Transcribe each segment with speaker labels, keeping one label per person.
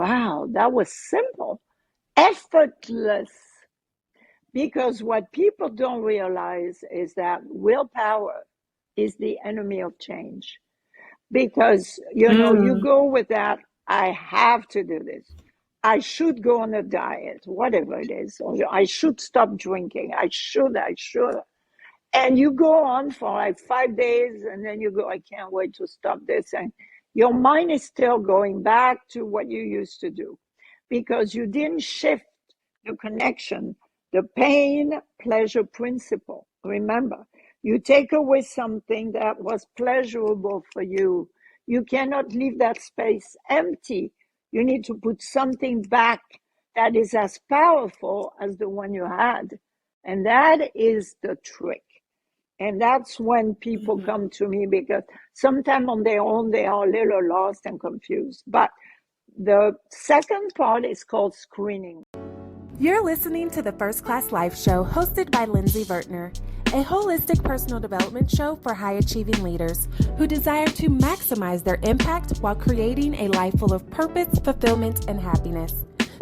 Speaker 1: wow, that was simple, effortless. Because what people don't realize is that willpower is the enemy of change. Because, you
Speaker 2: Mm.
Speaker 1: go with that, I have to do this. I should go on a diet, whatever it is. Or I should stop drinking. I should. And you go on for like 5 days, and then you go, I can't wait to stop this. And your mind is still going back to what you used to do because you didn't shift the connection, the pain pleasure principle. Remember, you take away something that was pleasurable for you. You cannot leave that space empty. You need to put something back that is as powerful as the one you had. And that is the trick. And that's when people
Speaker 2: Mhm.
Speaker 1: come to me because sometimes on their own, they are a little lost and confused. But the second part is called screening.
Speaker 3: You're listening to the First Class Life Show hosted by Lindsay Vertner, a holistic personal development show for high-achieving leaders who desire to maximize their impact while creating a life full of purpose, fulfillment, and happiness.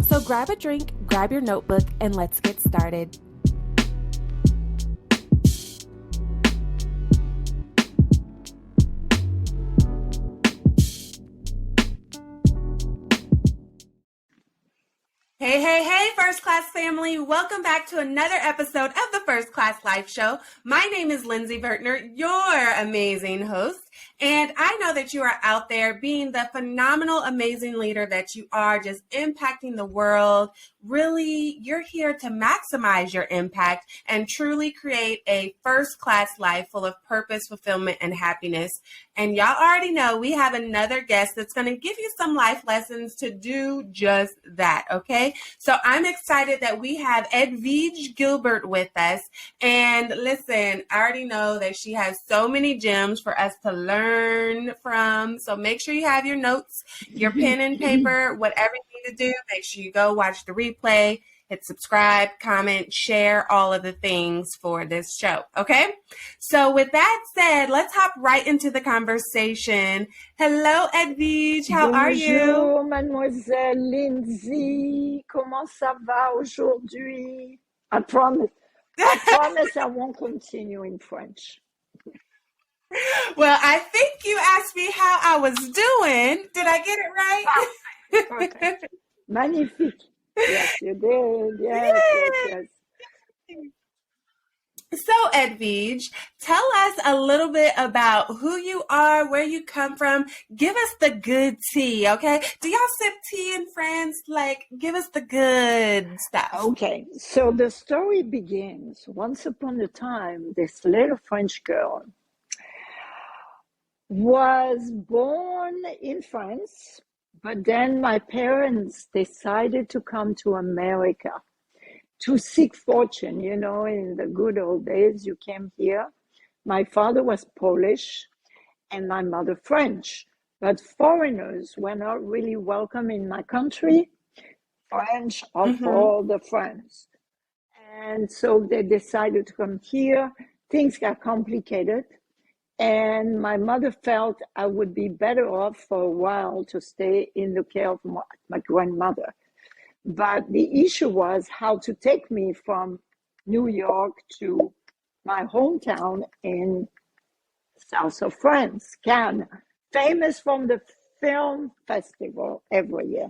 Speaker 3: So grab a drink, grab your notebook, and let's get started.
Speaker 2: Hey, hey, hey, First Class family. Welcome back to another episode of the First Class Life Show. My name is Lindsay Vertner, your amazing host. And I know that you are out there being the phenomenal, amazing leader that you are, just impacting the world. Really, you're here to maximize your impact and truly create a first-class life full of purpose, fulfillment, and happiness. And y'all already know we have another guest that's going to give you some life lessons to do just that, okay? So I'm excited that we have Edwige Gilbert with us. And listen, I already know that she has so many gems for us to learn from. So make sure you have your notes, your pen and paper, whatever you need to do. Make sure you go watch the replay, hit subscribe, comment, share, all of the things for this show. Okay? So with that said, let's hop right into the conversation. Hello, Edwige. How are you?
Speaker 1: Bonjour, mademoiselle Lindsay. Comment ça va aujourd'hui? I promise I won't continue in French.
Speaker 2: Well, I think you asked me how I was doing. Did I get it right?
Speaker 1: Perfect. Magnifique. Yes, you did. Yes.
Speaker 2: So, Edwige, tell us a little bit about who you are, where you come from. Give us the good tea, okay? Do y'all sip tea in France? Like, give us the good stuff.
Speaker 1: Okay, so the story begins. Once upon a time, this little French girl was born in France, but then my parents decided to come to America to seek fortune. In the good old days, you came here. My father was Polish and my mother French, but foreigners were not really welcome in my country. French are for the French. And so they decided to come here. Things got complicated. And my mother felt I would be better off for a while to stay in the care of my grandmother. But the issue was how to take me from New York to my hometown in south of France, Cannes, famous from the film festival every year.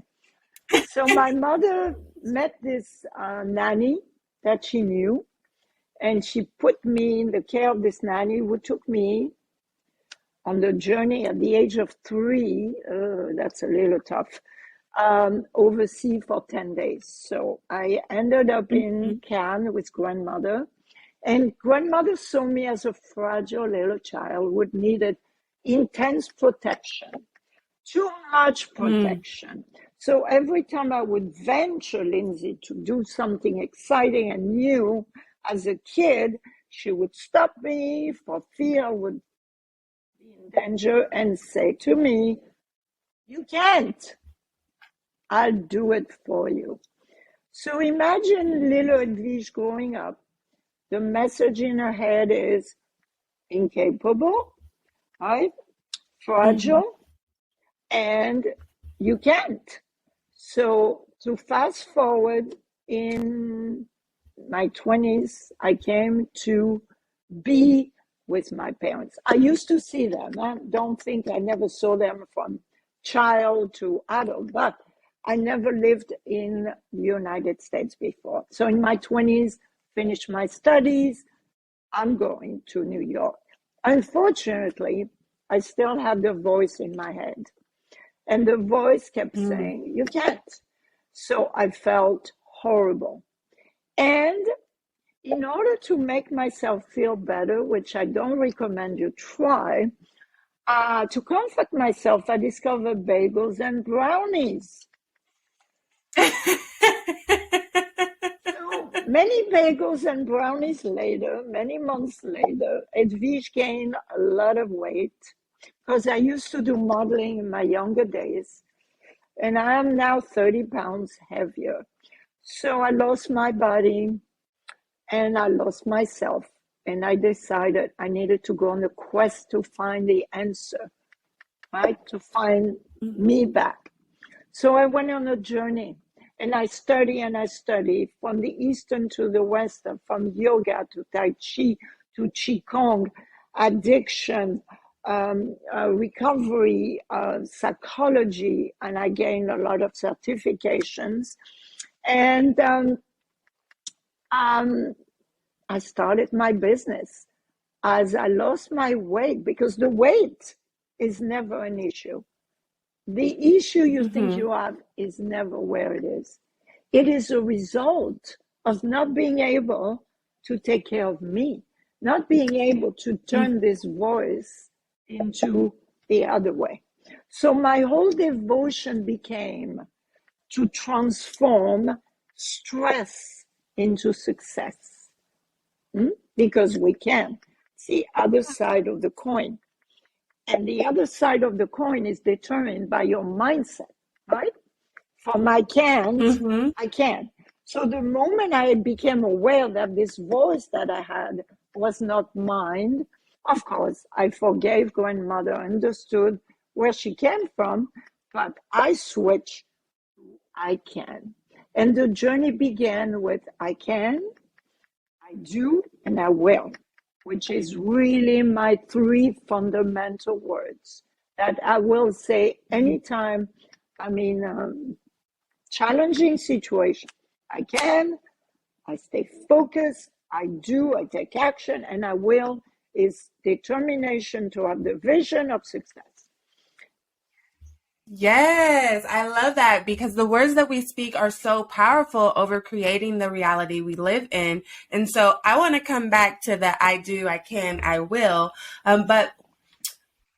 Speaker 1: So my mother met this nanny that she knew, and she put me in the care of this nanny who took me on the journey at the age of 3. That's a little tough. Overseas for 10 days. So I ended up in Cannes with grandmother, and grandmother saw me as a fragile little child who needed intense protection, too much protection. So every time I would venture, Lindsay, to do something exciting and new as a kid, she would stop me for fear I would be in danger and say to me, "You can't. I'll do it for you." So imagine little Edwige growing up. The message in her head is incapable, right? Fragile, and you can't. So to fast forward, in my 20s, I came to be with my parents. I used to see them. I don't think I never saw them from child to adult, but I never lived in the United States before. So in my 20s, finished my studies, I'm going to New York. Unfortunately, I still had the voice in my head. And the voice kept saying, you can't. So I felt horrible. And in order to make myself feel better, which I don't recommend you try, to comfort myself, I discovered bagels and brownies. So many bagels and brownies later, many months later, Edwige gained a lot of weight because I used to do modeling in my younger days. And I am now 30 pounds heavier. So I lost my body and I lost myself. And I decided I needed to go on a quest to find the answer, right? To find me back. So I went on a journey and I study from the Eastern to the Western, from yoga to Tai Chi to Qigong, addiction, recovery, psychology, and I gained a lot of certifications. And I started my business as I lost my weight, because the weight is never an issue. The issue you think you have is never where it is. It is a result of not being able to take care of me, not being able to turn this voice into the other way. So my whole devotion became to transform stress into success. Because we can. It's the other side of the coin. And the other side of the coin is determined by your mindset, right? From I can't, I can. So the moment I became aware that this voice that I had was not mine, of course, I forgave grandmother, understood where she came from, but I switched to I can. And the journey began with I can, I do, and I will, which is really my 3 fundamental words that I will say anytime I'm in challenging situation. I can, I stay focused, I do, I take action, and I will is determination to have the vision of success.
Speaker 2: Yes, I love that, because the words that we speak are so powerful over creating the reality we live in. And so I want to come back to the I do, I can, I will. But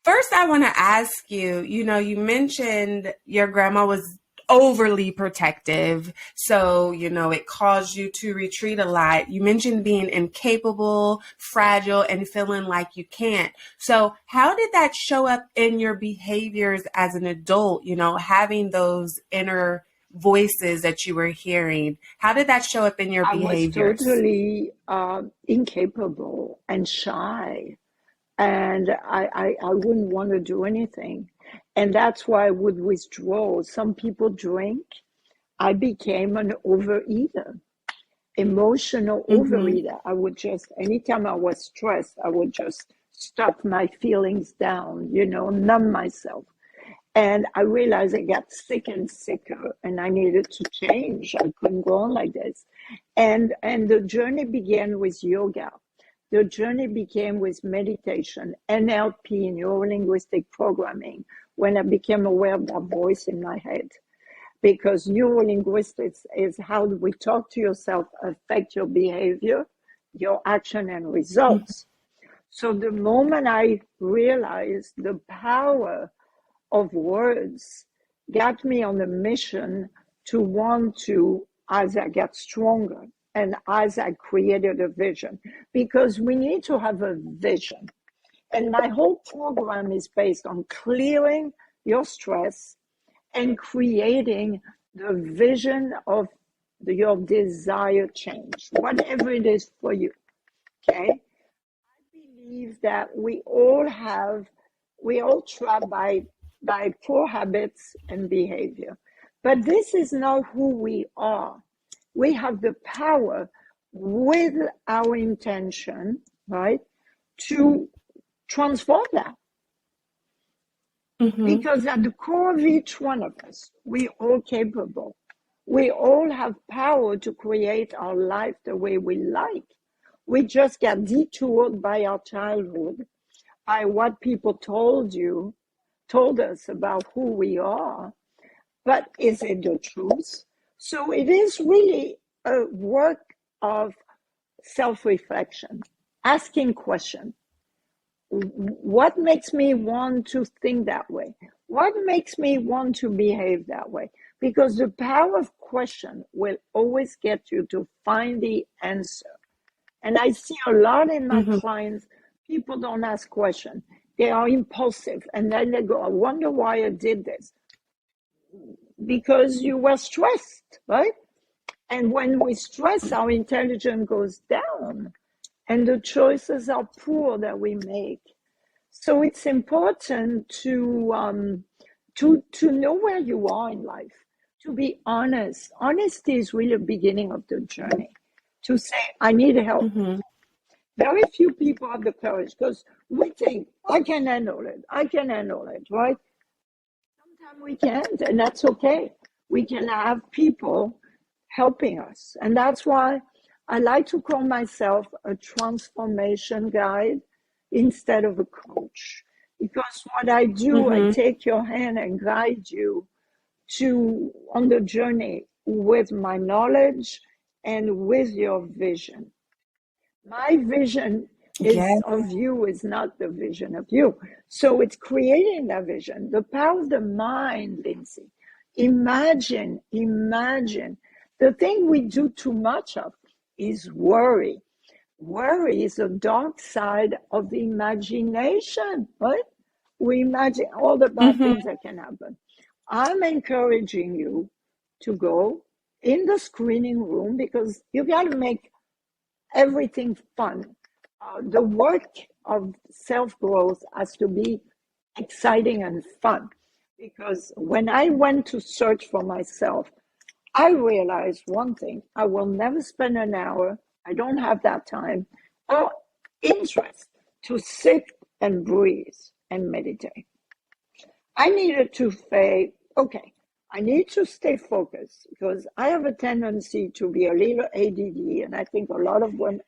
Speaker 2: first, I want to ask you, you mentioned your grandma was overly protective. So, it caused you to retreat a lot. You mentioned being incapable, fragile, and feeling like you can't. So how did that show up in your behaviors as an adult, having those inner voices that you were hearing? How did that show up in your behaviors?
Speaker 1: I was totally incapable and shy. And I wouldn't want to do anything. And that's why I would withdraw. Some people drink. I became an overeater, emotional overeater. I would just, anytime I was stressed, I would just stuff my feelings down, numb myself. And I realized I got sick and sicker and I needed to change. I couldn't go on like this. And the journey began with yoga. The journey began with meditation, NLP, neuro-linguistic programming, when I became aware of that voice in my head. Because neuro-linguistics is how we talk to yourself affect your behavior, your action and results. So the moment I realized the power of words got me on a mission to want to, as I got stronger, and as I created a vision, because we need to have a vision. And my whole program is based on clearing your stress and creating the vision of your desired change, whatever it is for you, okay? I believe that we all trapped by poor habits and behavior. But this is not who we are. We have the power with our intention, right, to transform that.
Speaker 2: Mm-hmm.
Speaker 1: Because at the core of each one of us, we all capable. We all have power to create our life the way we like. We just get detoured by our childhood, by what people told us about who we are. But is it the truth? So it is really a work of self-reflection, asking questions. What makes me want to think that way? What makes me want to behave that way? Because the power of question will always get you to find the answer. And I see a lot in my clients, people don't ask questions. They are impulsive. And then they go, I wonder why I did this. Because you were stressed, right? And when we stress, our intelligence goes down. And the choices are poor that we make. So it's important to know where you are in life, to be honest. Honesty is really the beginning of the journey. To say, I need help.
Speaker 2: Mm-hmm.
Speaker 1: Very few people have the courage because we think, I can handle it, right? Sometimes we can't, and that's okay. We can have people helping us. And that's why I like to call myself a transformation guide instead of a coach. Because what I do, I take your hand and guide you on the journey with my knowledge and with your vision. My vision of you is not the vision of you. So it's creating that vision. The power of the mind, Lindsay. Imagine. The thing we do too much of is worry. Worry is a dark side of the imagination, right? We imagine all the bad things that can happen. I'm encouraging you to go in the screening room because you got to make everything fun. The work of self-growth has to be exciting and fun. Because when I went to search for myself, I realized one thing: I will never spend an hour, I don't have that time, or interest to sit and breathe and meditate. I needed to say, okay, I need to stay focused because I have a tendency to be a little ADD, and I think a lot of women.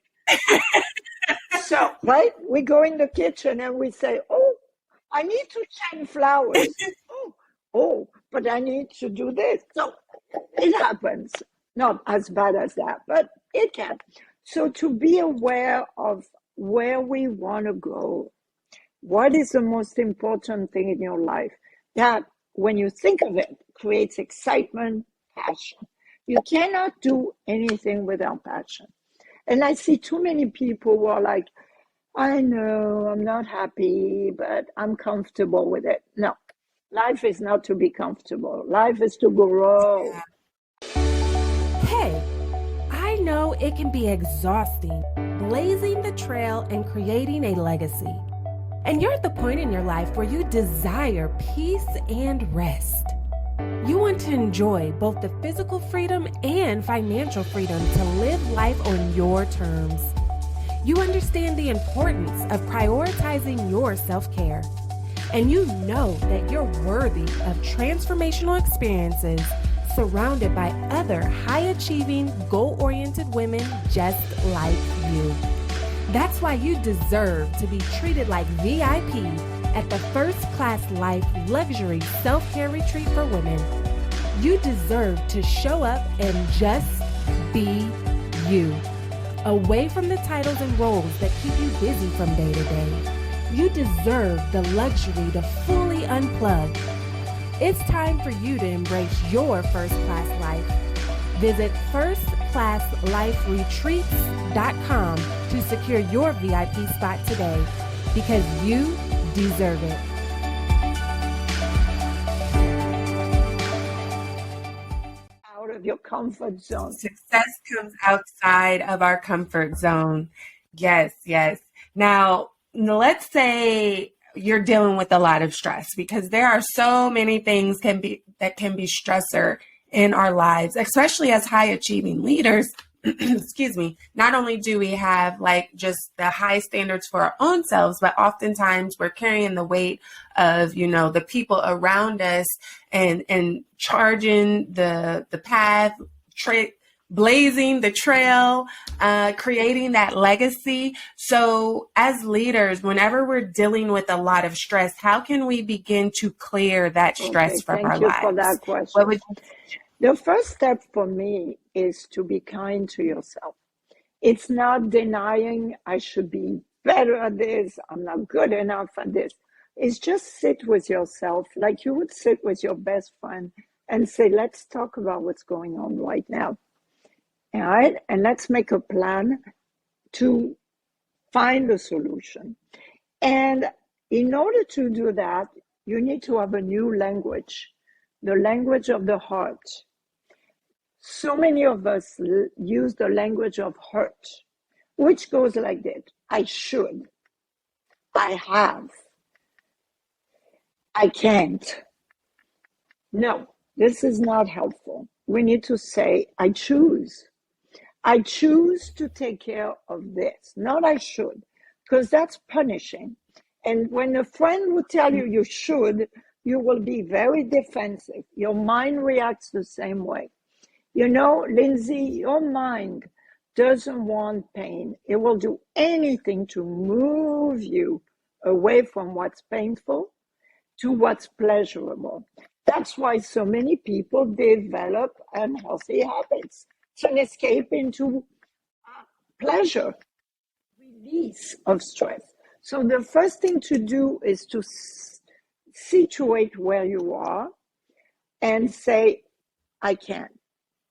Speaker 1: So, right, we go in the kitchen and we say, oh, I need to tend flowers. oh, but I need to do this. So it happens. Not as bad as that, but it can. So to be aware of where we want to go, what is the most important thing in your life that when you think of it, creates excitement, passion. You cannot do anything without passion. And I see too many people who are like, I know I'm not happy, but I'm comfortable with it. No, life is not to be comfortable. Life is to grow.
Speaker 3: Hey, I know it can be exhausting blazing the trail and creating a legacy. And you're at the point in your life where you desire peace and rest. You want to enjoy both the physical freedom and financial freedom to live life on your terms. You understand the importance of prioritizing your self-care. And you know that you're worthy of transformational experiences surrounded by other high-achieving, goal-oriented women just like you. That's why you deserve to be treated like VIP at the First Class Life Luxury Self-Care Retreat for Women. You deserve to show up and just be you. Away from the titles and roles that keep you busy from day to day. You deserve the luxury to fully unplug. It's time for you to embrace your first class life. Visit firstclassliferetreats.com to secure your VIP spot today because you deserve it.
Speaker 1: Out of your comfort zone.
Speaker 2: Success comes outside of our comfort zone. Yes, yes. Now, let's say you're dealing with a lot of stress because there are so many things that can be stressor in our lives, especially as high achieving leaders. Excuse me. Not only do we have like just the high standards for our own selves, but oftentimes we're carrying the weight of, you know, the people around us and charging the path, blazing the trail, creating that legacy. So as leaders, whenever we're dealing with a lot of stress, how can we begin to clear that stress from our lives?
Speaker 1: Thank you for that question. The first step for me is to be kind to yourself. It's not denying I should be better at this, I'm not good enough at this. It's just sit with yourself like you would sit with your best friend and say, let's talk about what's going on right now. All right, and let's make a plan to find a solution. And in order to do that, you need to have a new language, the language of the heart. So many of us use the language of hurt, which goes like this: I should, I have, I can't. No, this is not helpful. We need to say, I choose. I choose to take care of this, not I should, because that's punishing. And when a friend will tell you you should, you will be very defensive. Your mind reacts the same way. You know, Lindsay, your mind doesn't want pain. It will do anything to move you away from what's painful to what's pleasurable. That's why so many people develop unhealthy habits. It's an escape into pleasure, release of stress. So the first thing to do is to situate where you are and say, I can.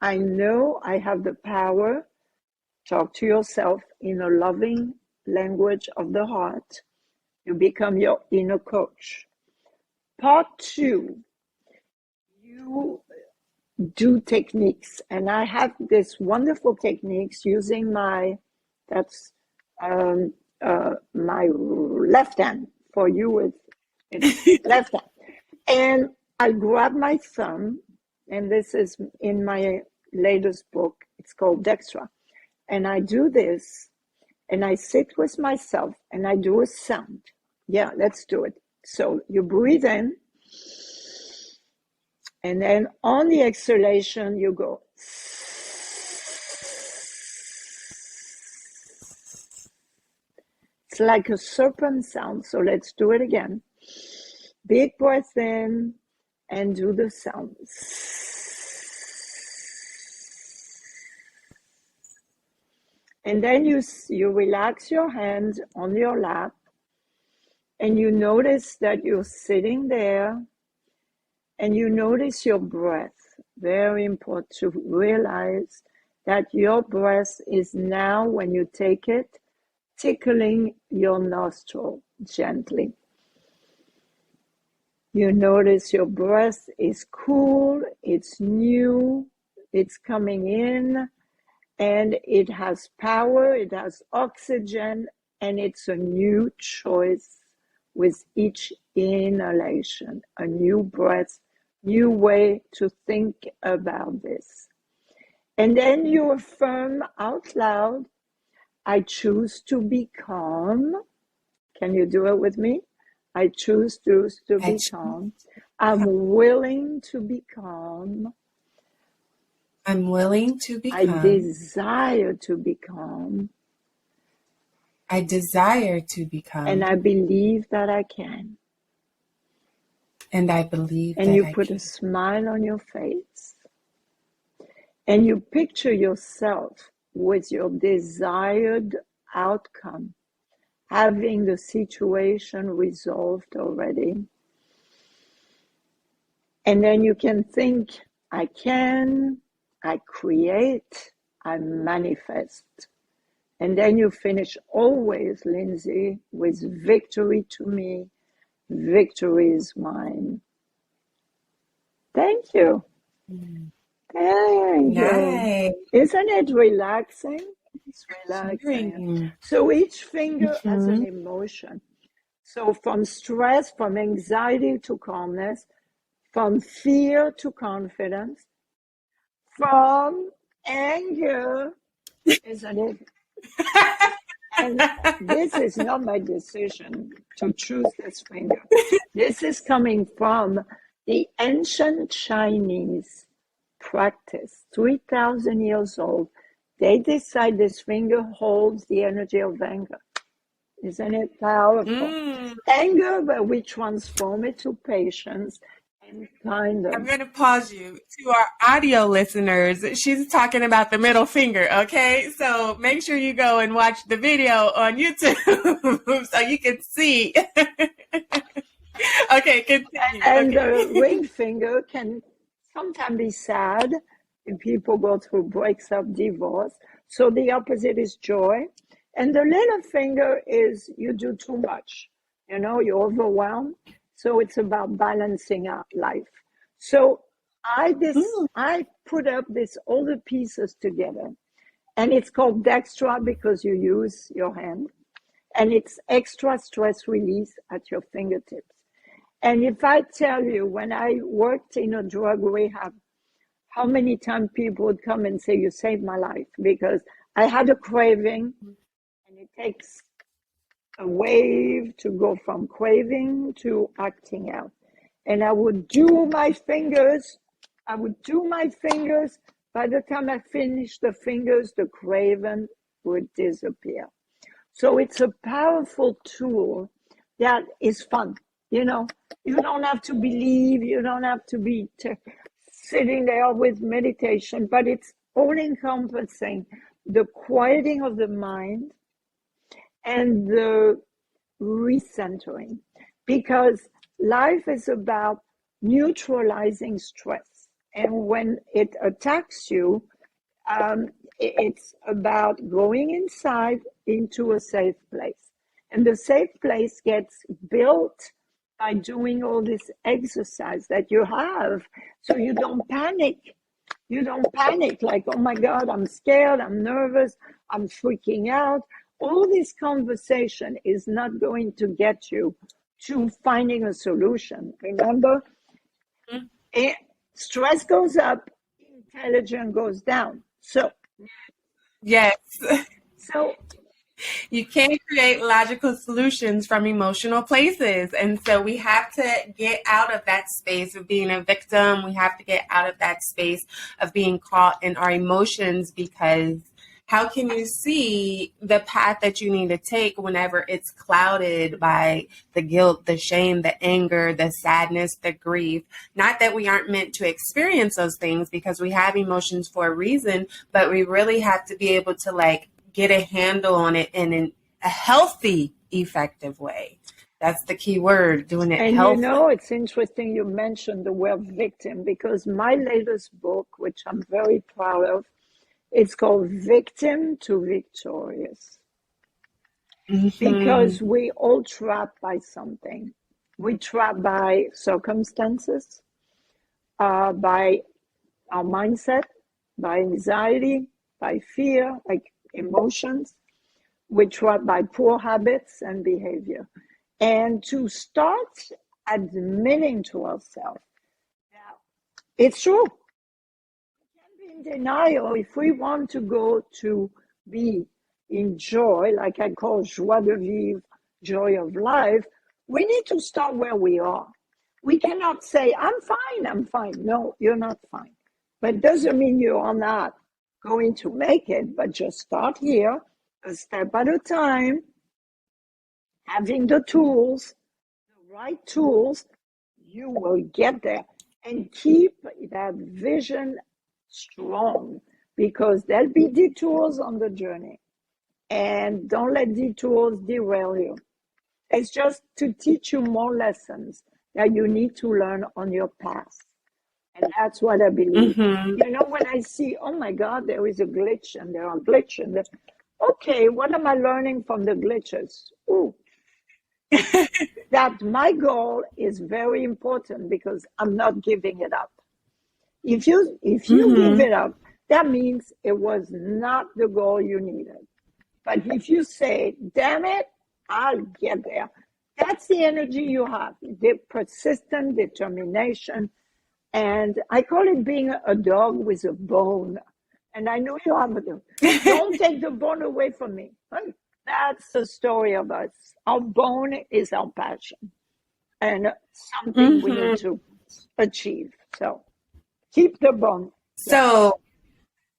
Speaker 1: I know I have the power. Talk to yourself in a loving language of the heart. You become your inner coach. Part 2, you do techniques, and I have this wonderful techniques using my my left hand. For you it's left hand, and I grab my thumb, and this is in my latest book, it's called Dextra, and I do this and I sit with myself and I do a sound. Yeah, let's do it. So you breathe in, and then on the exhalation, you go. It's like a serpent sound. So let's do it again. Big breath in and do the sound. And then you relax your hands on your lap, and you notice that you're sitting there, and you notice your breath. Very important to realize that your breath is now, when you take it, tickling your nostril gently. You notice your breath is cool, it's new, it's coming in, and it has power, it has oxygen, and it's a new choice with each inhalation, a new breath, new way to think about this. And then you affirm out loud, I choose to be calm. Can you do it with me? I choose to be calm. I'm willing to be calm.
Speaker 2: I'm willing to be
Speaker 1: I
Speaker 2: calm.
Speaker 1: desire to be calm.
Speaker 2: I desire to be calm.
Speaker 1: And I believe that I can.
Speaker 2: And I believe
Speaker 1: and
Speaker 2: that
Speaker 1: you
Speaker 2: I
Speaker 1: put
Speaker 2: can.
Speaker 1: a smile on your face. And you picture yourself with your desired outcome, having the situation resolved already. And then you can think, I can, I create, I manifest. And then you finish always, Lindsay, with victory to me, victory is mine. Thank you. Thank you. Isn't it relaxing? It's relaxing. So each finger has an emotion. So from stress, from anxiety to calmness, from fear to confidence, from anger, isn't it? And this is not my decision to choose this finger. This is coming from the ancient Chinese practice, 3,000 years old. They decide this finger holds the energy of anger. Isn't it powerful? Anger, but we transform it to patience and kindness.
Speaker 2: I'm going to pause you. To our audio listeners, she's talking about the middle finger, okay? So make sure you go and watch the video on YouTube so you can see. Okay, continue.
Speaker 1: And the ring finger can sometimes be sad if people go through breakup, divorce. So the opposite is joy. And the little finger is you do too much. You know, you're overwhelmed. So it's about balancing out life. So I put up all the pieces together. And it's called Dextra because you use your hand. And it's extra stress release at your fingertips. And if I tell you, when I worked in a drug rehab, how many times people would come and say, you saved my life, because I had a craving, and it takes a wave to go from craving to acting out. And I would do my fingers. By the time I finished the fingers, the craving would disappear. So it's a powerful tool that is fun. You know, you don't have to believe, you don't have to be sitting there with meditation, but it's all encompassing the quieting of the mind and the recentering, because life is about neutralizing stress. And when it attacks you, it's about going inside into a safe place. And the safe place gets built by doing all this exercise that you have, so you don't panic. You don't panic like, oh my God, I'm scared, I'm nervous, I'm freaking out. All this conversation is not going to get you to finding a solution. Remember, stress goes up, intelligence goes down. So,
Speaker 2: yes.
Speaker 1: So
Speaker 2: you can't create logical solutions from emotional places. And so we have to get out of that space of being a victim. We have to get out of that space of being caught in our emotions, because how can you see the path that you need to take whenever it's clouded by the guilt, the shame, the anger, the sadness, the grief? Not that we aren't meant to experience those things, because we have emotions for a reason, but we really have to be able to get a handle on it in a healthy, effective way. That's the key word, doing it healthy.
Speaker 1: And you know, it's interesting you mentioned the word victim, because my latest book, which I'm very proud of, it's called Victim to Victorious. Because we all trapped by something. We trapped by circumstances, by our mindset, by anxiety, by fear, like emotions. We're trapped by poor habits and behavior. And to start admitting to ourselves that it's true. We can't be in denial. If we want to go to be in joy, like I call Joie de Vivre, joy of life, we need to start where we are. We cannot say, I'm fine. No, you're not fine. But it doesn't mean you are not going to make it, but just start here, a step at a time, having the tools, the right tools, you will get there. And keep that vision strong, because there'll be detours on the journey. And don't let detours derail you. It's just to teach you more lessons that you need to learn on your path. And that's what I believe. You know, when I see, oh my God, there is a glitch and there are glitches. Okay, what am I learning from the glitches? Ooh. That my goal is very important, because I'm not giving it up. If you give it up, that means it was not the goal you needed. But if you say, damn it, I'll get there. That's the energy you have, the persistent determination, And I call it being a dog with a bone. And I know you have a dog. Don't take the bone away from me. That's the story of us. Our bone is our passion and something we need to achieve. So keep the bone.
Speaker 2: So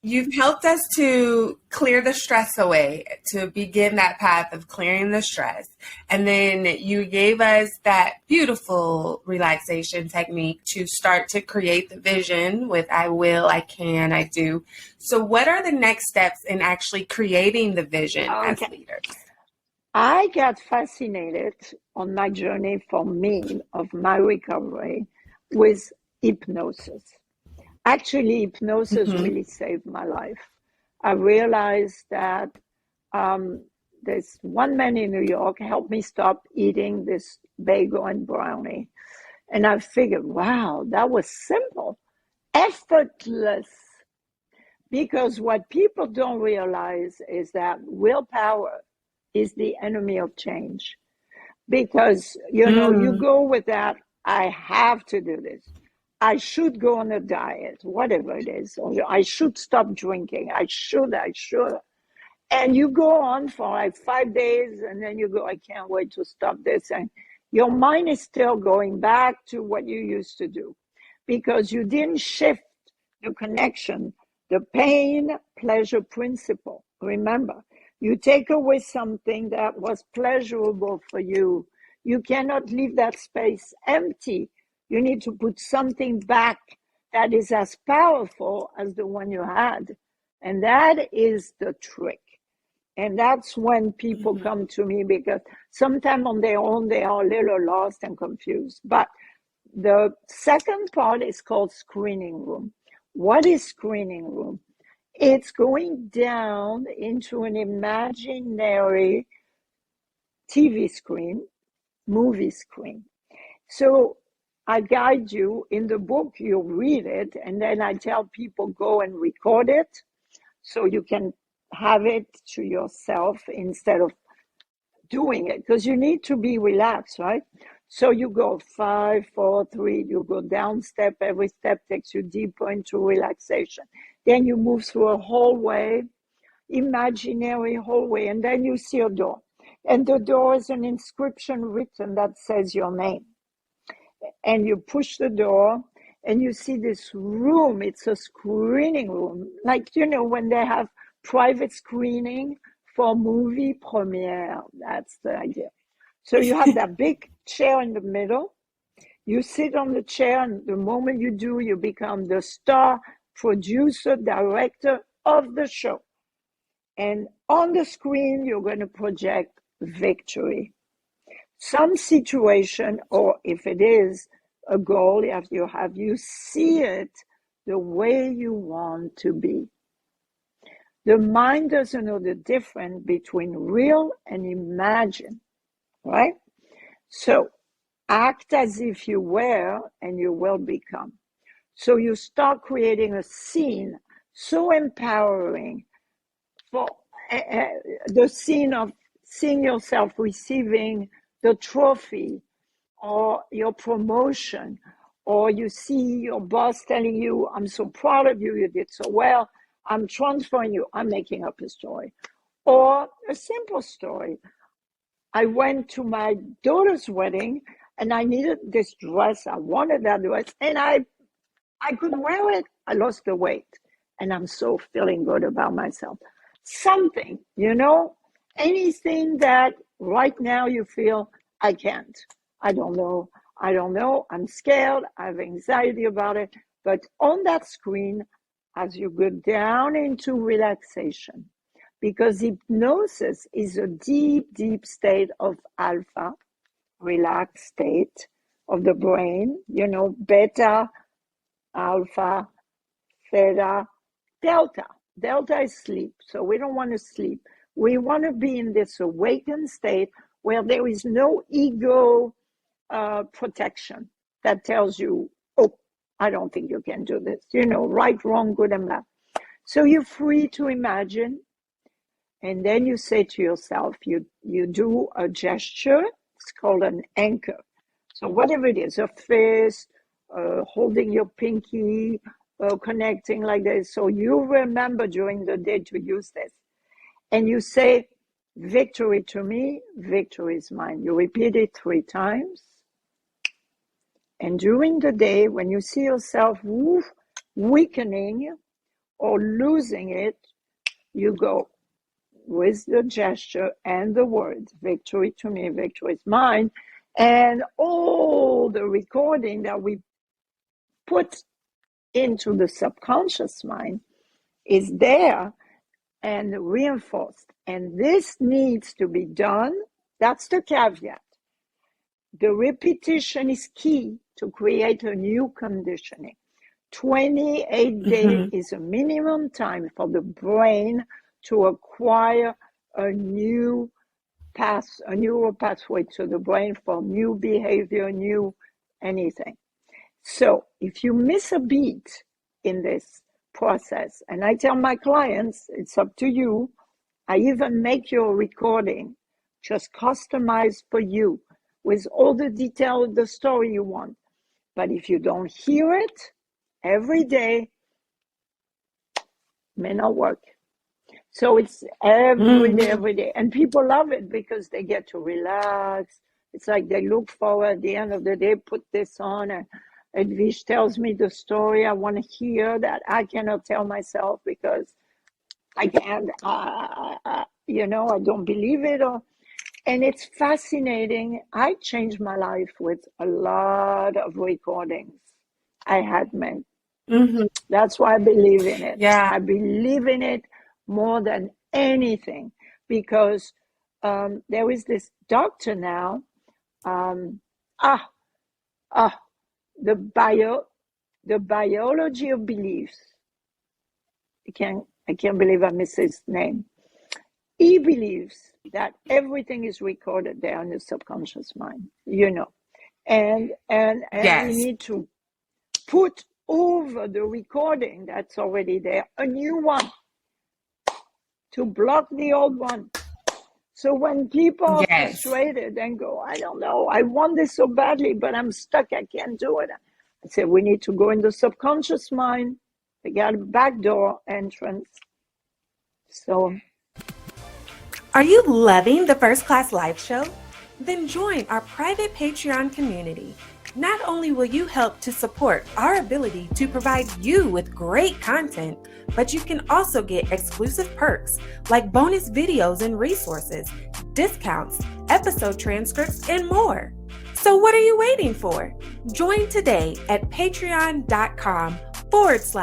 Speaker 2: you've helped us to clear the stress away, to begin that path of clearing the stress. And then you gave us that beautiful relaxation technique to start to create the vision with I will, I can, I do. So what are the next steps in actually creating the vision as leaders?
Speaker 1: I got fascinated on my journey for me of my recovery with hypnosis. Actually, hypnosis really saved my life. I realized that there's one man in New York helped me stop eating this bagel and brownie. And I figured, wow, that was simple, effortless. Because what people don't realize is that willpower is the enemy of change. Because, you know, you go with that, I have to do this. I should go on a diet, whatever it is. Or I should stop drinking. I should. And you go on for like 5 days and then you go, I can't wait to stop this. And your mind is still going back to what you used to do because you didn't shift the connection, the pain pleasure principle. Remember, you take away something that was pleasurable for you. You cannot leave that space empty. You need to put something back that is as powerful as the one you had. And that is the trick. And that's when people come to me because sometimes on their own, they are a little lost and confused. But the second part is called screening room. What is screening room? It's going down into an imaginary TV screen, movie screen. So I guide you in the book, you read it, and then I tell people go and record it so you can have it to yourself instead of doing it because you need to be relaxed, right? So you go 5, 4, 3, you go down step, every step takes you deeper into relaxation. Then you move through a hallway, imaginary hallway, and then you see a door. And the door is an inscription written that says your name. And you push the door and you see this room. It's a screening room. Like, you know, when they have private screening for movie premiere. That's the idea. So you have that big chair in the middle. You sit on the chair, and the moment you do, you become the star, producer, director of the show. And on the screen, you're going to project victory. Some situation, or if it is a goal, you see it the way you want to be. The mind doesn't know the difference between real and imagine, right? So act as if you were and you will become. So you start creating a scene so empowering for the scene of seeing yourself receiving the trophy or your promotion, or you see your boss telling you, I'm so proud of you, you did so well, I'm transferring you, I'm making up a story. Or a simple story. I went to my daughter's wedding and I needed this dress. I wanted that dress and I couldn't wear it. I lost the weight and I'm so feeling good about myself. Something, you know, anything that right now you feel I can't. I don't know. I'm scared. I have anxiety about it. But on that screen, as you go down into relaxation, because hypnosis is a deep, deep state of alpha, relaxed state of the brain, you know, beta, alpha, theta, delta. Delta is sleep. So we don't want to sleep. We want to be in this awakened state where there is no ego protection that tells you, oh, I don't think you can do this. You know, right, wrong, good and bad. So you're free to imagine. And then you say to yourself, you do a gesture. It's called an anchor. So whatever it is, a fist, holding your pinky, connecting like this. So you remember during the day to use this. And you say, victory to me, victory is mine. You repeat it 3 times. And during the day, when you see yourself weakening or losing it, you go with the gesture and the words, victory to me, victory is mine. And all the recording that we put into the subconscious mind is there and reinforced. And this needs to be done. That's the caveat. The repetition is key to create a new conditioning. 28 days is a minimum time for the brain to acquire a new path, a neural pathway to the brain for new behavior, new anything. So if you miss a beat in this process, and I tell my clients, it's up to you. I even make your recording just customized for you with all the detail of the story you want. But if you don't hear it every day, it may not work. So it's every day. And people love it because they get to relax. It's like they look forward at the end of the day, put this on, and Edwige tells me the story I want to hear that I cannot tell myself because I can't, I don't believe it. And it's fascinating. I changed my life with a lot of recordings I had made. That's why I believe in it.
Speaker 2: Yeah.
Speaker 1: I believe in it more than anything because there is this doctor now, the biology of beliefs. I can't believe I missed his name. He believes that everything is recorded there in the subconscious mind, and
Speaker 2: Yes.
Speaker 1: we need to put over the recording that's already there a new one to block the old one. So when people are frustrated and go, I don't know, I want this so badly, but I'm stuck, I can't do it. I say, we need to go in the subconscious mind. We got a back door entrance. So,
Speaker 3: are you loving the First Class Live Show? Then join our private Patreon community. Not only will you help to support our ability to provide you with great content, but you can also get exclusive perks like bonus videos and resources, discounts, episode transcripts, and more. So what are you waiting for? Join today at patreon.com/First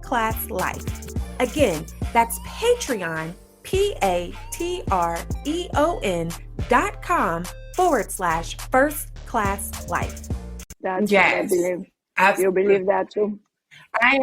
Speaker 3: Class Life. Again, that's Patreon, patreon.com/First Class Life.
Speaker 1: That's what I believe.
Speaker 2: Absolutely.
Speaker 1: You believe that too?
Speaker 2: I am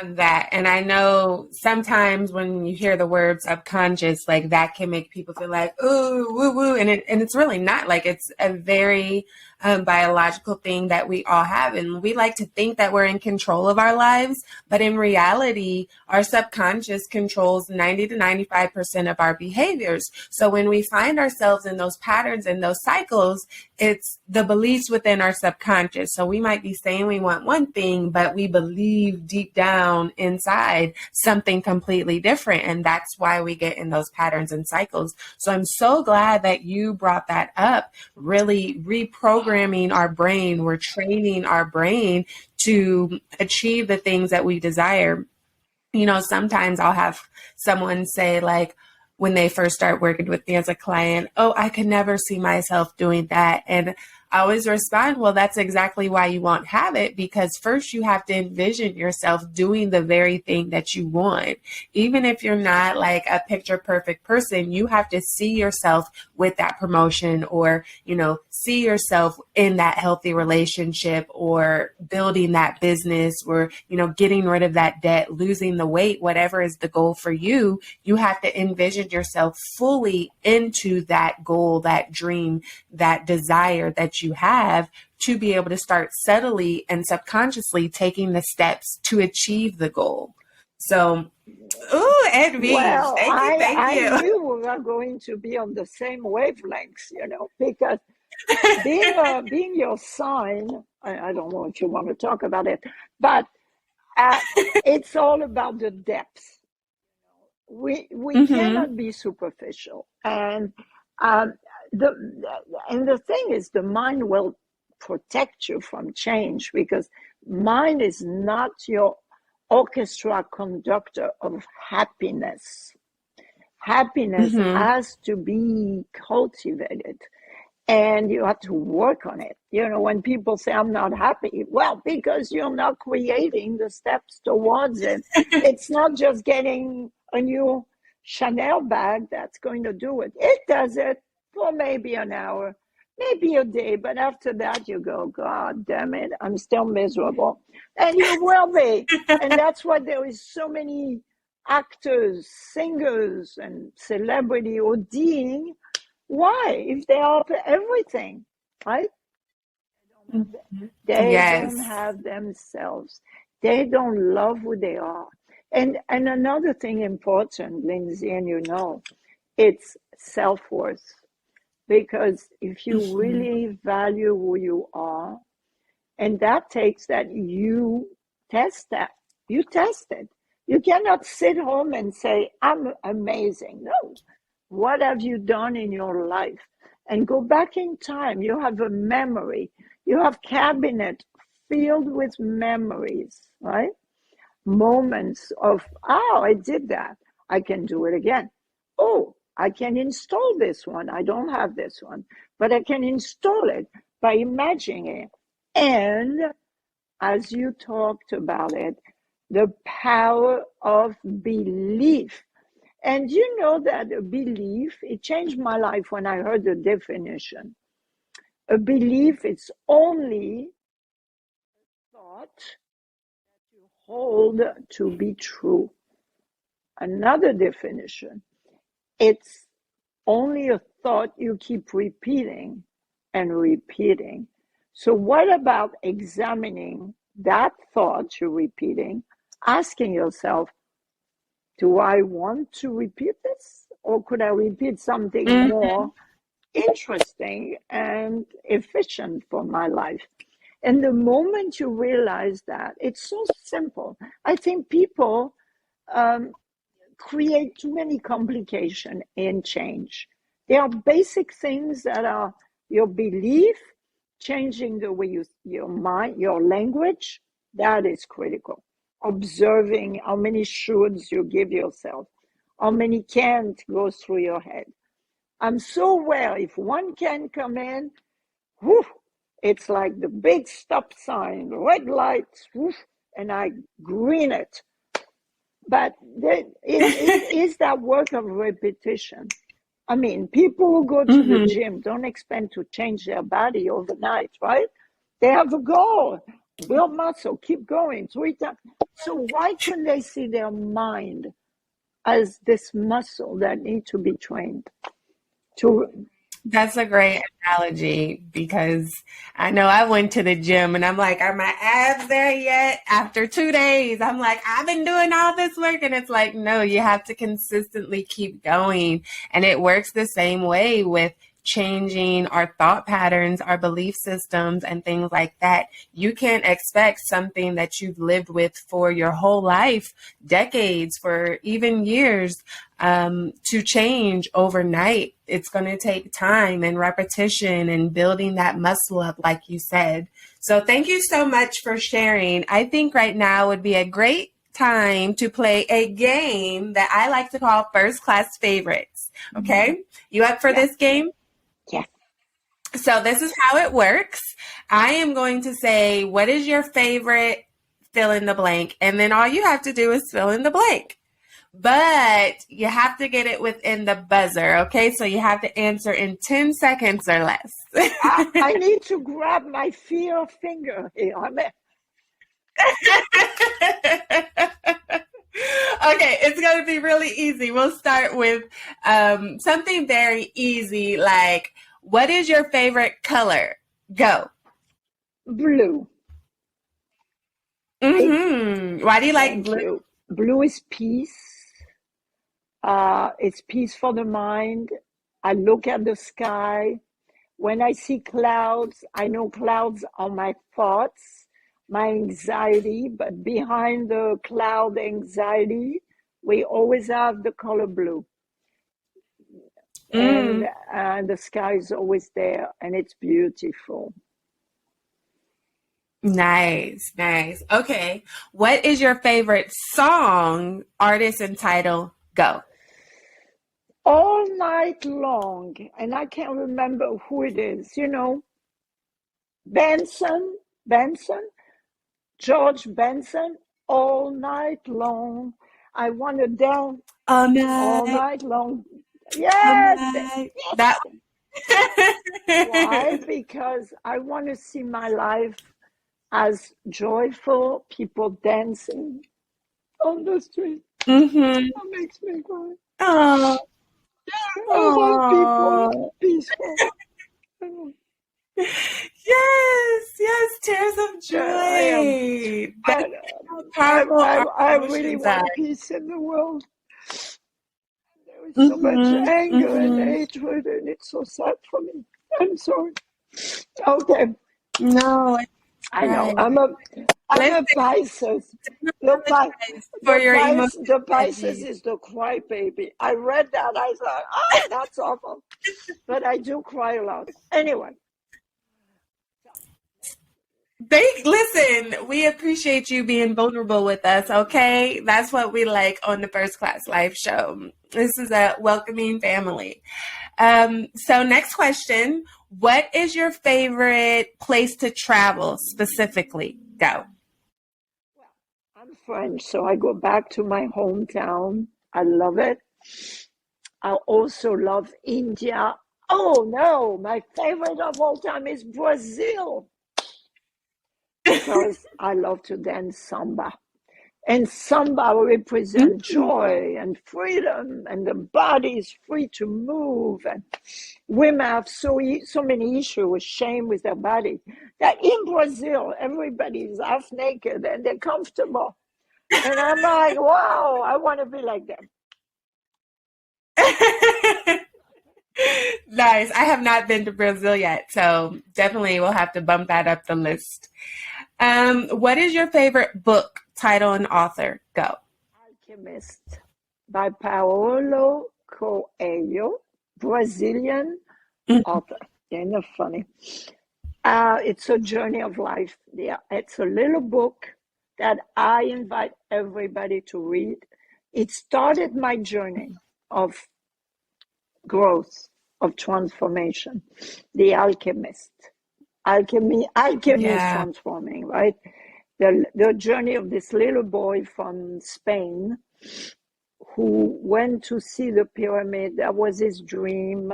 Speaker 2: on that. And I know sometimes when you hear the word subconscious, like that can make people feel like, ooh, woo, woo. And it's really not. Like it's a very biological thing that we all have. And we like to think that we're in control of our lives. But in reality, our subconscious controls 90 to 95% of our behaviors. So when we find ourselves in those patterns and those cycles, it's the beliefs within our subconscious. So we might be saying we want one thing, but we believe deep down inside something completely different. And that's why we get in those patterns and cycles. So I'm so glad that you brought that up, really reprogramming our brain. We're training our brain to achieve the things that we desire. Sometimes I'll have someone say, like, when they first start working with me as a client, oh, I could never see myself doing that. And I always respond, well, that's exactly why you won't have it, because first you have to envision yourself doing the very thing that you want. Even if you're not like a picture perfect person, you have to see yourself with that promotion, or, see yourself in that healthy relationship, or building that business, or, getting rid of that debt, losing the weight, whatever is the goal for you. You have to envision yourself fully into that goal, that dream, that desire that you have, to be able to start subtly and subconsciously taking the steps to achieve the goal. So, Edwige,
Speaker 1: well,
Speaker 2: thank you.
Speaker 1: I knew we were going to be on the same wavelengths, because being your sign, I don't know if you want to talk about it, but it's all about the depth. We
Speaker 2: Mm-hmm.
Speaker 1: cannot be superficial, and um, the the thing is, the mind will protect you from change, because mind is not your orchestra conductor of happiness. Happiness
Speaker 2: Mm-hmm.
Speaker 1: has to be cultivated, and you have to work on it. When people say, I'm not happy, well, because you're not creating the steps towards it. It's not just getting a new Chanel bag that's going to do it. It does it for maybe an hour, maybe a day, but after that, you go, God damn it, I'm still miserable. And you will be. And that's why there is so many actors, singers, and celebrity ODing. Why? If they offer everything, right? They don't
Speaker 2: Yes.
Speaker 1: have themselves. They don't love who they are. And another thing important, Lindsay, and it's self-worth. Because if you
Speaker 2: Mm-hmm.
Speaker 1: really value who you are, and that takes that you test that. You test it. You cannot sit home and say, I'm amazing. No. What have you done in your life? And go back in time. You have a memory. You have cabinet filled with memories, right? Moments of, oh, I did that. I can do it again. Oh, I can install this one. I don't have this one, but I can install it by imagining it. And as you talked about it, the power of belief. And you know that a belief, it changed my life when I heard the definition. A belief is only thought you hold to be true. Another definition, it's only a thought you keep repeating and repeating. So, what about examining that thought you're repeating, asking yourself, do I want to repeat this? Or could I repeat something
Speaker 2: Mm-hmm.
Speaker 1: more interesting and efficient for my life? And the moment you realize that, it's so simple. I think people um, create too many complications in change. There are basic things that are your belief, changing the way your mind, your language, that is critical. Observing how many shoulds you give yourself, how many can't go through your head. I'm so aware if one can come in, whew, it's like the big stop sign, red lights, whew, and I green it. But it is that work of repetition. I mean, people who go to the
Speaker 2: Mm-hmm.
Speaker 1: gym don't expect to change their body overnight, right? They have a goal, build muscle, keep going 3 times. So why couldn't they see their mind as this muscle that needs to be trained? To
Speaker 2: That's a great analogy because I know I went to the gym and I'm like, are my abs there yet? After 2 days, I'm like, I've been doing all this work. And it's like, no, you have to consistently keep going. And it works the same way with changing our thought patterns, our belief systems, and things like that. You can't expect something that you've lived with for your whole life, decades, for even years, to change overnight. It's going to take time and repetition and building that muscle up, like you said. So thank you so much for sharing. I think right now would be a great time to play a game that I like to call First Class Favorites. Okay? You up for
Speaker 1: yeah,
Speaker 2: this game?
Speaker 1: yeah.
Speaker 2: So this is how it works. I am going to say, what is your favorite fill in the blank? And then all you have to do is fill in the blank. But you have to get it within the buzzer, okay? So you have to answer in 10 seconds or less.
Speaker 1: I need to grab my fear finger here.
Speaker 2: Okay, it's going to be really easy. We'll start with something very easy like, what is your favorite color? Go.
Speaker 1: Blue. It's
Speaker 2: Why do you like
Speaker 1: Thank
Speaker 2: blue?
Speaker 1: you. Blue is peace. It's peace for the mind. I look at the sky. When I see clouds, I know clouds are my thoughts, my anxiety, but behind the cloud anxiety, we always have the color blue. And the sky is always there, and it's beautiful.
Speaker 2: Nice, nice. Okay. What is your favorite song, artist, and title? Go.
Speaker 1: All night long, and I can't remember who it is, Benson, George Benson, all night long. I want to dance
Speaker 2: All
Speaker 1: all
Speaker 2: night.
Speaker 1: night long.
Speaker 2: All
Speaker 1: Yes,
Speaker 2: night.
Speaker 1: yes.
Speaker 2: That.
Speaker 1: Why? Because I want to see my life as joyful people dancing on the street.
Speaker 2: Mm-hmm.
Speaker 1: That makes me cry.
Speaker 2: Oh.
Speaker 1: I want people peaceful.
Speaker 2: Yes, tears of joy. That's powerful
Speaker 1: I really
Speaker 2: emotions are.
Speaker 1: want peace in the world. There is so much anger and hatred, and it's so sad for me. I'm sorry. Okay.
Speaker 2: No,
Speaker 1: I know.
Speaker 2: right.
Speaker 1: I'm a Pisces.
Speaker 2: For your emotions.
Speaker 1: The Pisces is the crybaby. I read that. I thought, oh, that's awful. But I do cry a lot. Anyway.
Speaker 2: Listen, we appreciate you being vulnerable with us, okay? That's what we like on the First Class Life show. This is a welcoming family. So next question, what is your favorite place to travel specifically? Go.
Speaker 1: Well, I'm French, so I go back to my hometown. I love it. I also love India. Oh no, my favorite of all time is Brazil. Because I love to dance samba. And samba represents joy and freedom, and the body is free to move. And women have so many issues with shame with their body that in Brazil, everybody is half naked and they're comfortable. And I'm like, wow, I want to be like them.
Speaker 2: Nice. I have not been to Brazil yet, so definitely we'll have to bump that up the list. What is your favorite book, title, and author? Go.
Speaker 1: Alchemist by Paulo Coelho, Brazilian author. Isn't that funny? It's a journey of life. Yeah, it's a little book that I invite everybody to read. It started my journey of growth, of transformation. The Alchemist. Alchemy is transforming, right? The journey of this little boy from Spain who went to see the pyramid. That was his dream.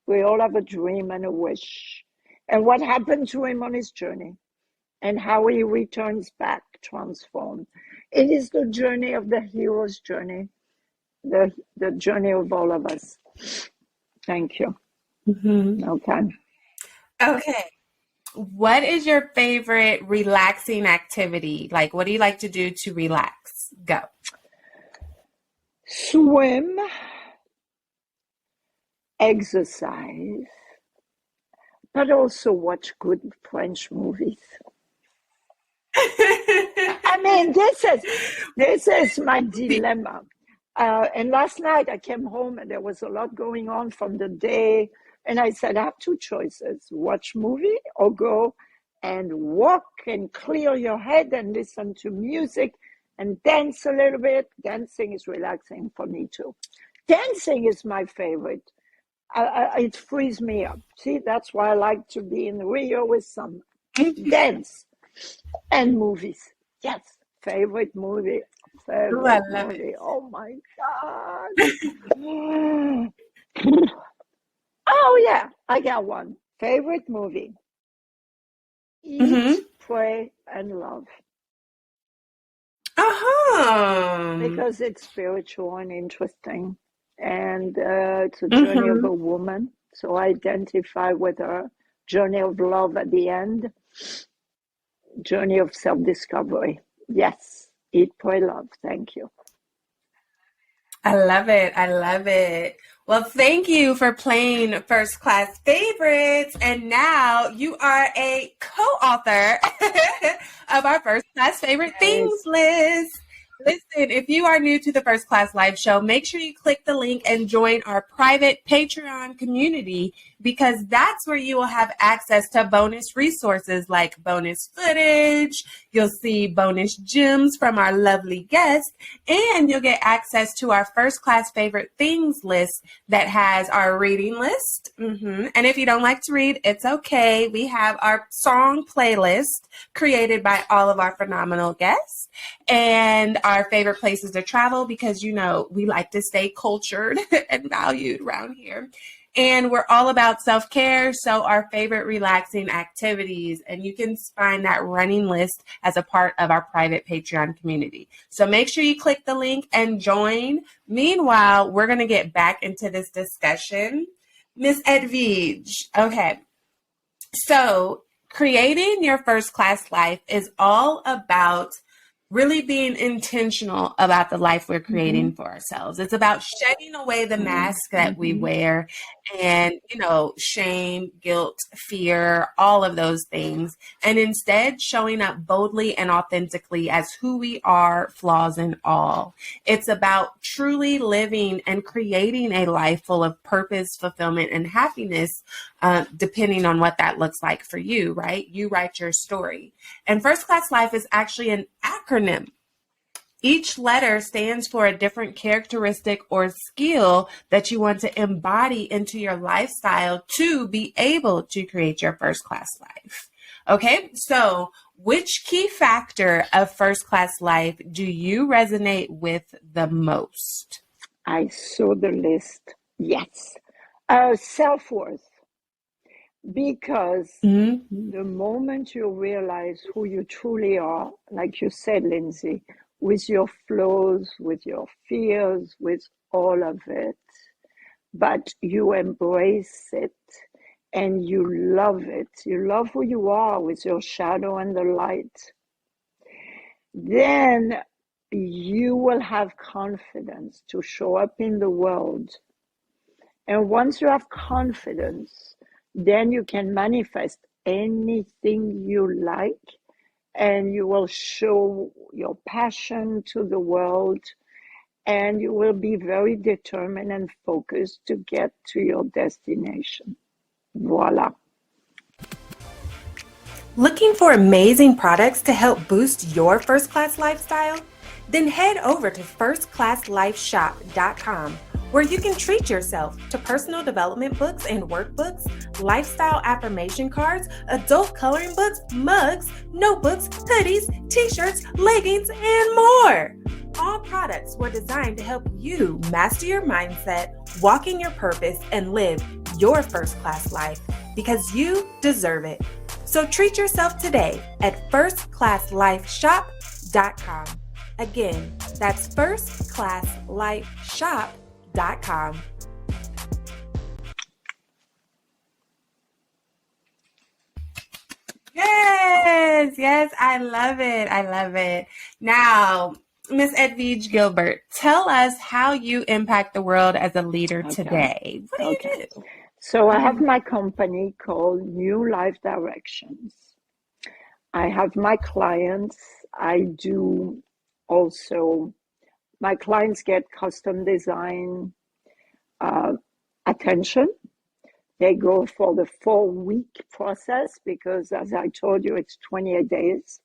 Speaker 1: We all have a dream and a wish. And what happened to him on his journey and how he returns back transformed. It is the journey of the hero's journey, the journey of all of us. Thank you.
Speaker 2: Okay. What is your favorite relaxing activity? Like, what do you like to do to relax? Go.
Speaker 1: Swim, exercise, but also watch good French movies. I mean, this is my dilemma. And last night I came home and there was a lot going on from the day. And I said, I have two choices, watch movie or go and walk and clear your head and listen to music and dance a little bit. Dancing is relaxing for me too. Dancing is my favorite. It frees me up. See, that's why I like to be in Rio with some dance and movies. Yes, favorite movie. Favorite movie. Oh my God. Oh yeah, I got one. Favorite movie. Eat, Pray, and Love. Because it's spiritual and interesting. And it's a journey of a woman. So I identify with her. Journey of love at the end. Journey of self-discovery. Yes. Eat, Pray, Love. Thank you.
Speaker 2: I love it. I love it. Well, thank you for playing First Class Favorites. And now you are a co-author of our First Class Favorite Things
Speaker 1: Yes.
Speaker 2: list. Listen, if you are new to the First Class Live Show, make sure you click the link and join our private Patreon community, because that's where you will have access to bonus resources like bonus footage. You'll see bonus gems from our lovely guests, and you'll get access to our First Class Favorite Things list that has our reading list. And if you don't like to read, it's okay. We have our song playlist created by all of our phenomenal guests, and our favorite places to travel, because we like to stay cultured and valued around here. And we're all about self-care, so our favorite relaxing activities. And you can find that running list as a part of our private Patreon community. So make sure you click the link and join. Meanwhile, we're going to get back into this discussion. Miss Edwige, okay. So creating your first class life is all about really being intentional about the life we're creating for ourselves. It's about shedding away the mask that we wear, and, shame, guilt, fear, all of those things, and instead showing up boldly and authentically as who we are, flaws and all. It's about truly living and creating a life full of purpose, fulfillment, and happiness, depending on what that looks like for you, right? You write your story. And First Class Life is actually an acronym. Each letter stands for a different characteristic or skill that you want to embody into your lifestyle to be able to create your first class life. Okay, so which key factor of first class life do you resonate with the most?
Speaker 1: I saw the list. Yes. Self-worth. Because the moment you realize who you truly are, like you said, Lindsay, with your flaws, with your fears, with all of it, but you embrace it and you love it, you love who you are with your shadow and the light, then you will have confidence to show up in the world. And once you have confidence, then you can manifest anything you like, and you will show your passion to the world, and you will be very determined and focused to get to your destination. Voila.
Speaker 3: Looking for amazing products to help boost your first class lifestyle? Then head over to firstclasslifeshop.com, where you can treat yourself to personal development books and workbooks, lifestyle affirmation cards, adult coloring books, mugs, notebooks, hoodies, t-shirts, leggings, and more. All products were designed to help you master your mindset, walk in your purpose, and live your first class life, because you deserve it. So treat yourself today at firstclasslifeshop.com. Again, that's firstclasslifeshop.com.
Speaker 2: Yes, I love it. I love it. Now, Miss Edwige Gilbert, tell us how you impact the world as a leader today. What do you do?
Speaker 1: So I have my company called New Life Directions. I have my clients. I do also, my clients get custom design attention. They go for the 4-week process because, as I told you, it's 28 days.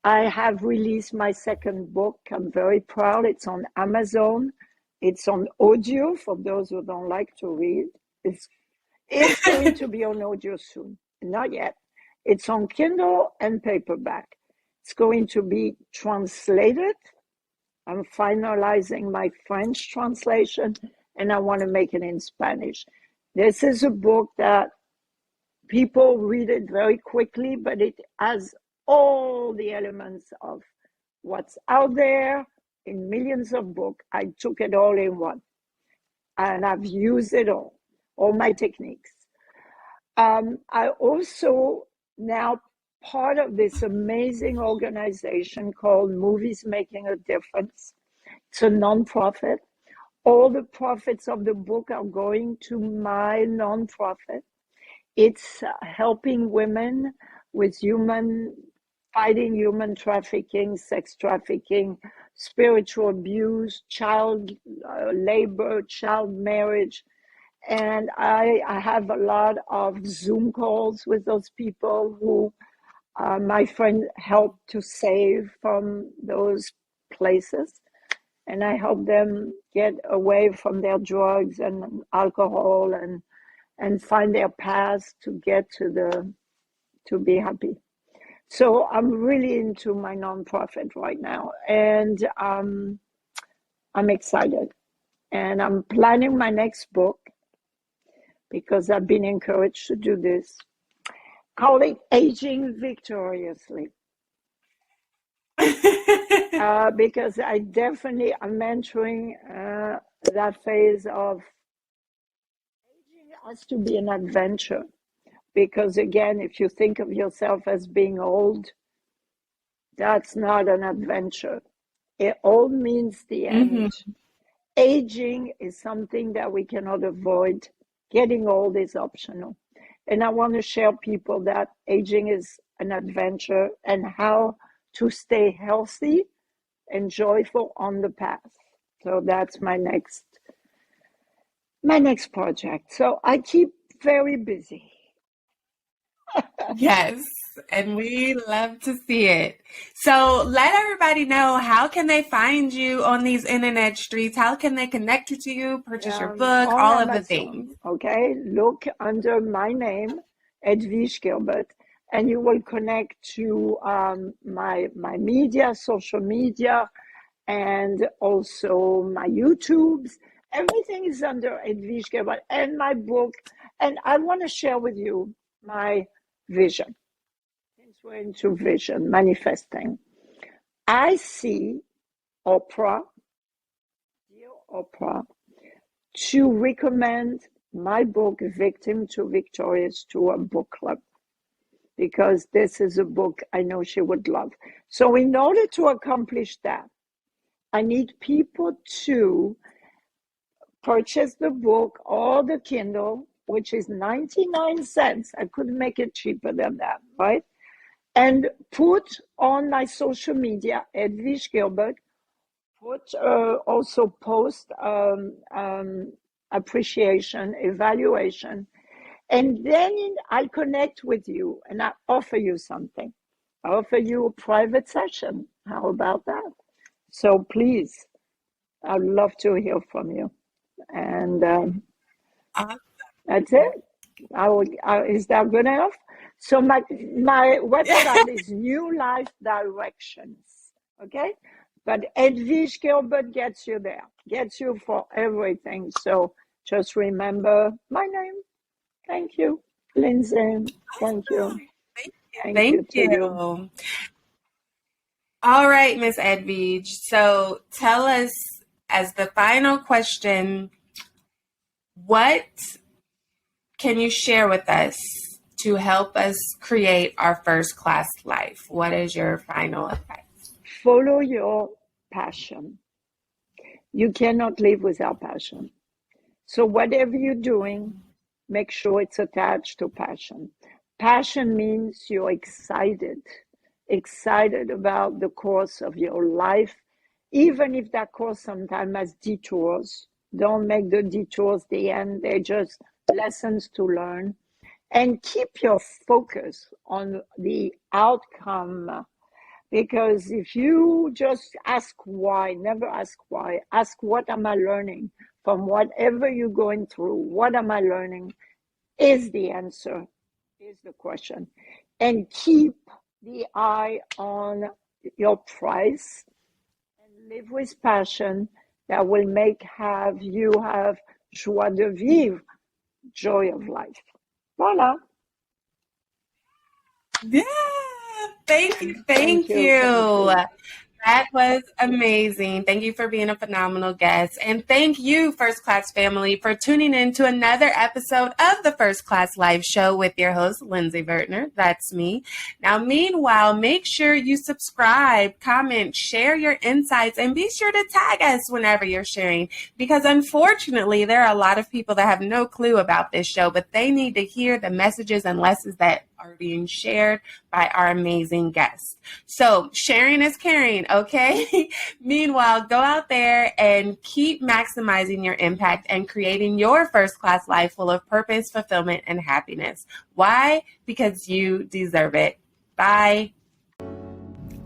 Speaker 1: I have released my second book. I'm very proud. It's on Amazon. It's on audio for those who don't like to read. It's going to be on audio soon. Not yet. It's on Kindle and paperback. It's going to be translated. I'm finalizing my French translation, and I want to make it in Spanish. This is a book that people read it very quickly, but it has all the elements of what's out there in millions of books. I took it all in one, and I've used it all my techniques. I also now part of this amazing organization called Movies Making a Difference. It's a nonprofit. All the profits of the book are going to my nonprofit. It's helping women with fighting human trafficking, sex trafficking, spiritual abuse, child labor, child marriage. And I have a lot of Zoom calls with those people who my friend helped to save from those places. And I help them get away from their drugs and alcohol and find their path to get to be happy. So I'm really into my nonprofit right now, and I'm excited. And I'm planning my next book because I've been encouraged to do this. Call it Aging Victoriously. Because I definitely am mentoring that phase of aging has to be an adventure. Because again, if you think of yourself as being old, that's not an adventure. It all means the end. Aging is something that we cannot avoid. Getting old is optional. And I want to share people that aging is an adventure and how to stay healthy and joyful on the path. So that's my next project. So I keep very busy.
Speaker 2: Yes, and we love to see it. So let everybody know, how can they find you on these internet streets? How can they connect to you, purchase your book,
Speaker 1: On
Speaker 2: all
Speaker 1: Amazon,
Speaker 2: of the things?
Speaker 1: okay? Look under my name, Edwige Gilbert, and you will connect to my media, social media, and also my YouTubes. Everything is under Edwige Gilbert and my book. And I want to share with you my vision. Since we're into vision, manifesting, I see Oprah, dear Oprah, to recommend my book, Victim to Victorious, to a book club, because this is a book I know she would love. So in order to accomplish that, I need people to purchase the book or the Kindle, which is 99 cents. I couldn't make it cheaper than that, right? And put on my social media, Edwige Gilbert, also post appreciation, evaluation, and then I'll connect with you and I offer you something. I offer you a private session. How about that? So please, I'd love to hear from you. And that's it. Is that good enough? So my website is New Life Directions. Okay? But Edwige Gilbert gets you there, gets you for everything. So just remember my name. Thank you, Lindsay. Thank you.
Speaker 2: Thank you. All right, Miss Edwige. So tell us, as the final question, what can you share with us to help us create our first class life? What is your final advice?
Speaker 1: Follow your passion. You cannot live without passion. So whatever you're doing, make sure it's attached to passion. Passion means you're excited about the course of your life, even if that course sometimes has detours. Don't make the detours the end. They're just lessons to learn. And keep your focus on the outcome. Because if you just ask why, never ask why, ask what am I learning from whatever you're going through, what am I learning, is the answer, is the question. And keep the eye on your price and live with passion that will you have joie de vivre, joy of life. Voila.
Speaker 2: Yeah. Thank you. That was amazing. Thank you for being a phenomenal guest. And thank you, First Class family, for tuning in to another episode of the First Class Live Show with your host, Lindsay Vertner. That's me. Now, meanwhile, make sure you subscribe, comment, share your insights, and be sure to tag us whenever you're sharing. Because unfortunately, there are a lot of people that have no clue about this show, but they need to hear the messages and lessons that are being shared by our amazing guests. So sharing is caring, okay? Meanwhile, go out there and keep maximizing your impact and creating your first class life full of purpose, fulfillment, and happiness. Why? Because you deserve it. Bye.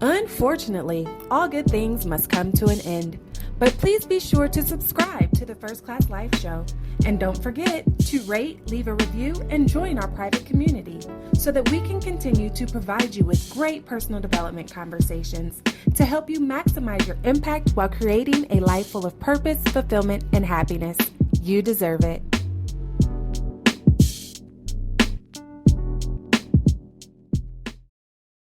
Speaker 3: Unfortunately, all good things must come to an end. But please be sure to subscribe to the First Class Life Show. And don't forget to rate, leave a review, and join our private community so that we can continue to provide you with great personal development conversations to help you maximize your impact while creating a life full of purpose, fulfillment, and happiness. You deserve it.